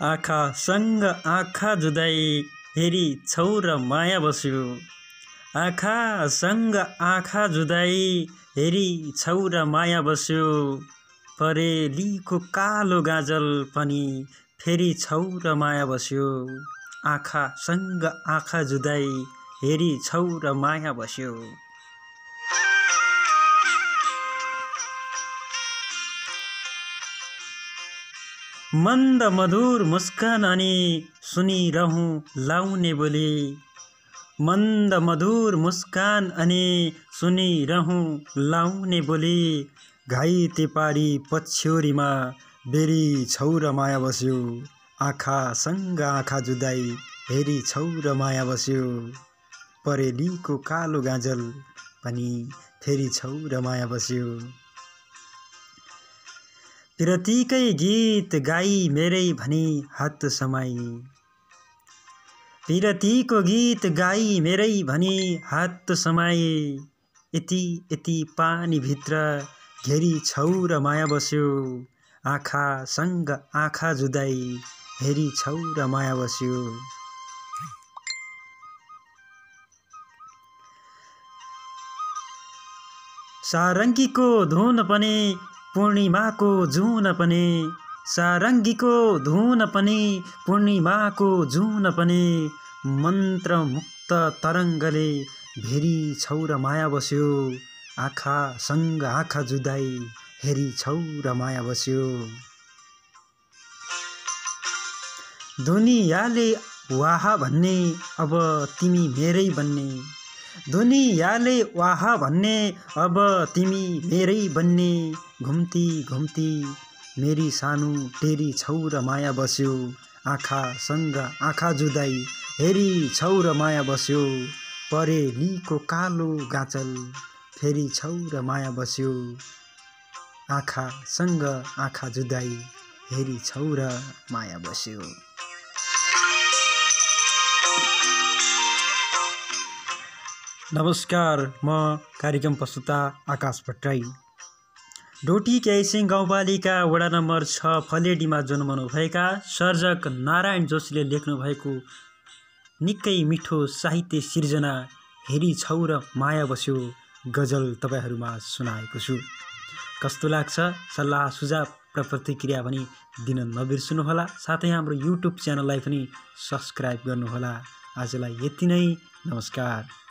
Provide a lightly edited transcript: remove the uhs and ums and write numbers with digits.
आँखासँग आँखा जुदाई हेरी छौ र माया बस्यो। आँखासँग आँखा जुदाई हेरी छौ र माया बस्यो। परेलीको कालो गाजल पनि फेरि छौ र माया बस्यो। आँखासँग आँखा जुदाई हेरी छौ र माया बस्यो। मन्द मधुर मुस्कान अनि सुनिरहूँ लाउने बोली। मन्द मधुर मुस्कान अनि सुनिरहूँ लाउने बोली। घाइते पारी पछ्यौरीमा बेरी छौ र माया बस्यो। आँखासँग आँखा जुदाई हेरी छौ र माया बस्यो। परेलीको कालो गाजल पनि फेरि छौ र माया बस्यो। पिरतीकै गीत गाई मेरै भनी हात समाई। पिरतीको गीत गाई मेरै भनी हात समाई। यति यति पानी भित्र घेरी छौ र माया बस्यो। आँखासँग आँखा जुदाई हेरी छौ र माया बस्यो। सारङ्गीको धुन पनि पूर्णिमाको जुन पनि। सारङ्गीको धुन पनि पूर्णिमाको जुन पनि। मन्त्रमुक्त तरङ्गले भेरी छौ र माया बस्यो। आँखासँग आँखा जुदाई हेरी छौ र माया बस्यो। दुनियाले वाह भन्ने अब तिमी मेरै बन्ने। दुनियाले वाह भन्ने अब तिमी मेरै बन्ने। घुम्ती घुम्ती मेरी सानो टेरी छौ र माया बस्यो। आँखासँग आँखा जुदाई हेरी छौ र माया बस्यो। परेलीको कालो गाजल फेरि छौ र माया बस्यो। आँखासँग आँखा जुदाई हेरी छौ र माया बस्यो। नमस्कार, म कार्यक्रम प्रस्तुता आकाश भट्टराई। डोटी क्याइसिङ गाउँपालिका वडा नम्बर 6 फलेडीमा जन्मनुभएका सर्जक नारायण जोशीले लेख्नुभएको निकै मिठो साहित्य सिर्जना हेरी छौ र माया बस्यो गजल तपाईहरूमा सुनाएको छु। कस्तो लाग्छ? सल्लाह सुझाव र प्रतिक्रिया पनि दिन नबिर्सनुहोला। साथै हाम्रो युट्युब च्यानललाई पनि सब्स्क्राइब गर्नुहोला। आजलाई यति नै। नमस्कार।